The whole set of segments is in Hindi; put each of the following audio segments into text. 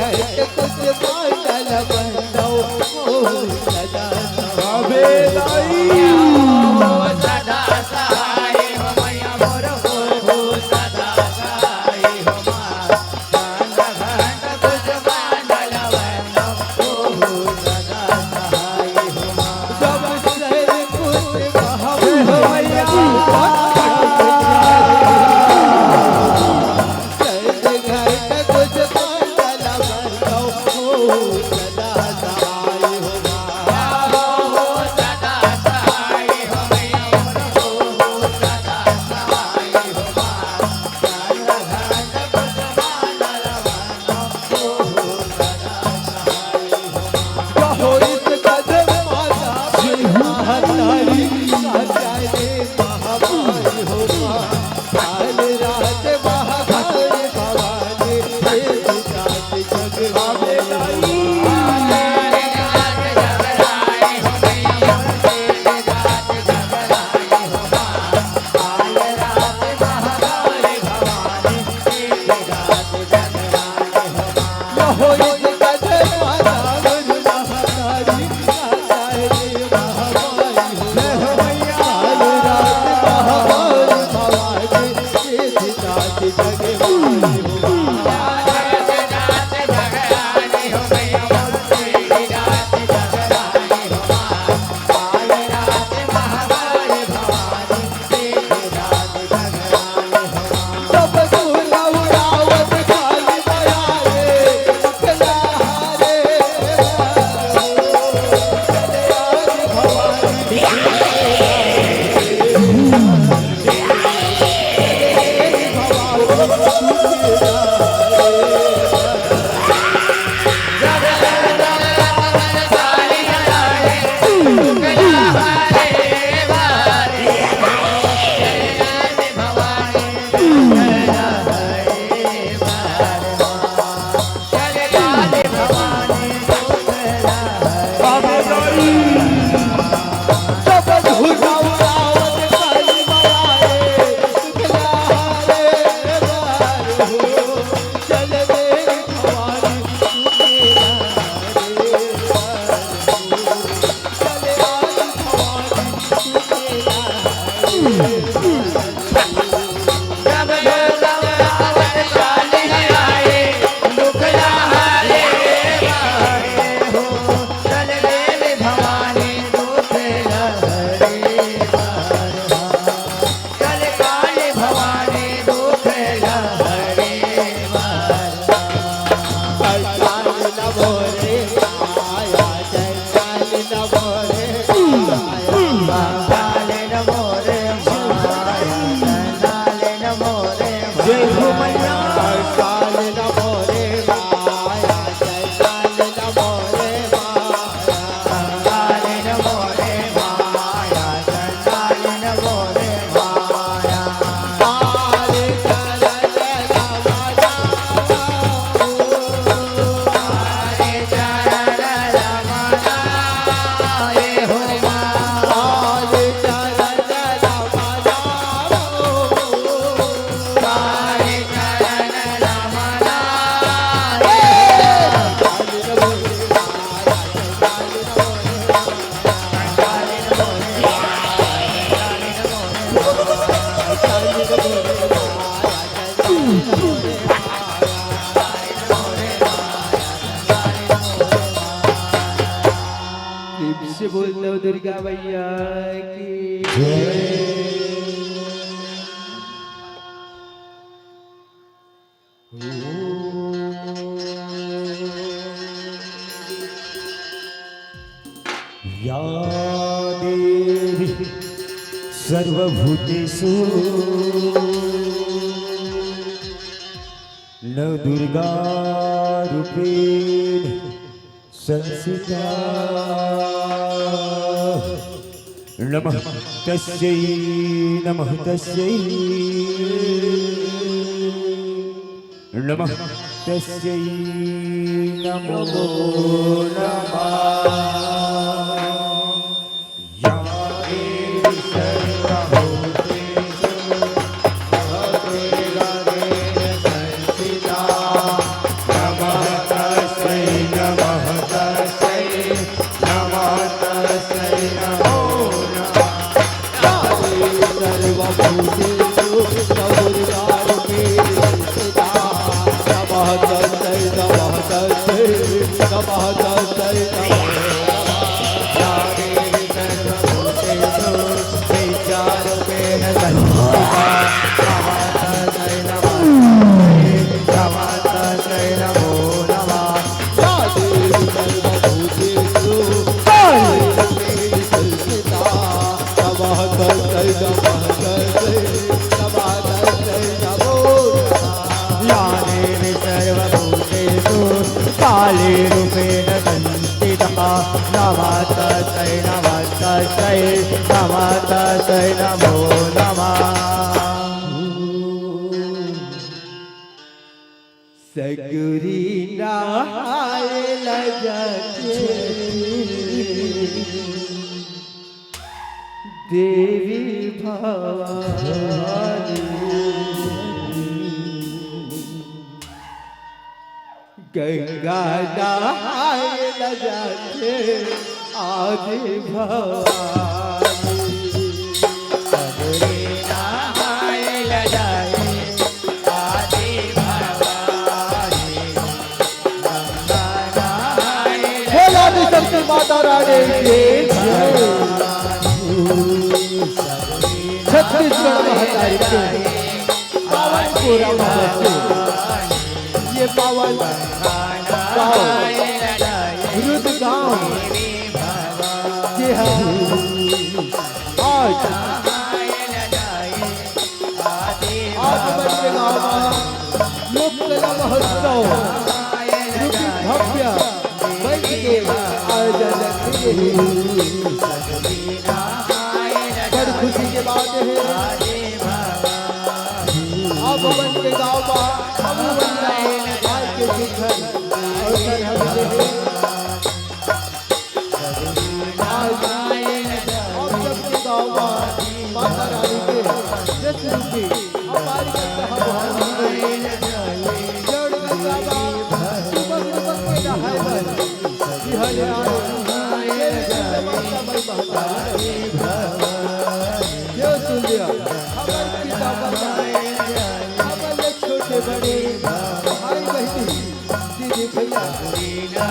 घट कुछ मंडल बंदो सदा बाबे दाई सदा सहाय हो मैया मोर हो सदा सहाय हो घट कुछ मंडल बंदो सदा सहाय हो जब सर कुछ बहावे हो मैया से बोलते हो दुर्गा मैया की या देवी सर्वभूतेषु न दुर्गा रूपेण संस्थिता नमः तस्यै नमः तस्यै नमः तस्यै नमो नमः या देवी सर्वभूतेषु न दुर्गा रूपेण संस्थिता नमः तस्यै नमः तस्यै नमः तस्यै कालीरूपेण संस्थितः नमः तस्यै नमः तस्यै नमः तस्यै नमो नमः सगुरी नायल जाके देवी भवानी गंगा नायल जाके आदि भवानी सगुरी नायल जाके आदि भवानी गंगा नायल बोला दी सबकी माता रानी की छत्तीसगढ़ महतारी के पावन पूरा महत्व ये पावन गाँव रुद्र गाँव जी हाँ आज बच्चे गाँव में लोक कला महोत्सव रुपी भव्य बन के आयोजन किए बड़ी खुशी की बात है आप भवन के गाँव में आज के शिखर अवसर हमें है आज आप सबके गाँव में माता रानी के दृश्य रूपी हमारी जड़ गंगा सुबह सुबह के नहायवर बिहले आए जो सुन लिया हमारे पिता हमारे छोटे बड़े भाई बहनी दीदी भैया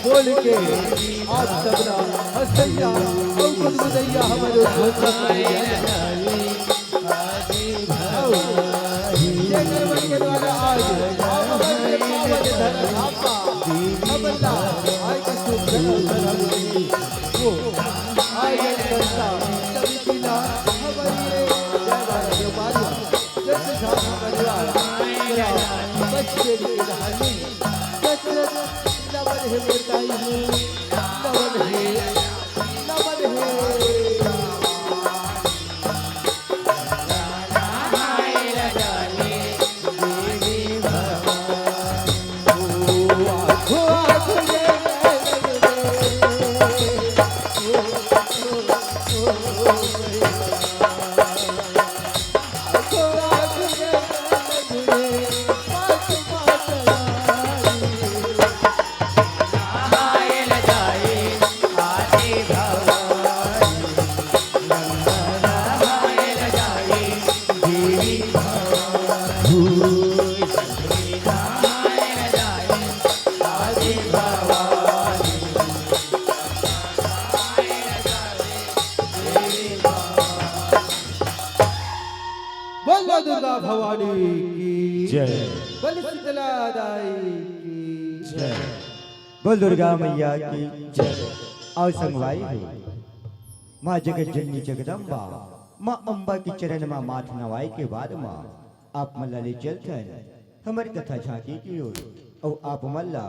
बोल के आज सबरा हंसैया और गुदगुदैया हमारे के द्वारा आज हमारे पावन धर्म आपा अबला आज के शुभ वो आज संस्था सभी पिला हमारे व्यापारी जैसे साथ परिवार बच्चे की कहानी नवन है बताई हूँ नवन है बोलो दुर्गा भवानी की जय बोल शीतला दाई की जय बोल दुर्गा मैया की जय और संगवाई हो माँ जगत जननी जगदम्बा माँ अम्बा की चरण माँ माथ नवाई के बाद माँ आप मल्ला ले चलते हमारी कथा झांकी की ओर और आप मल्ला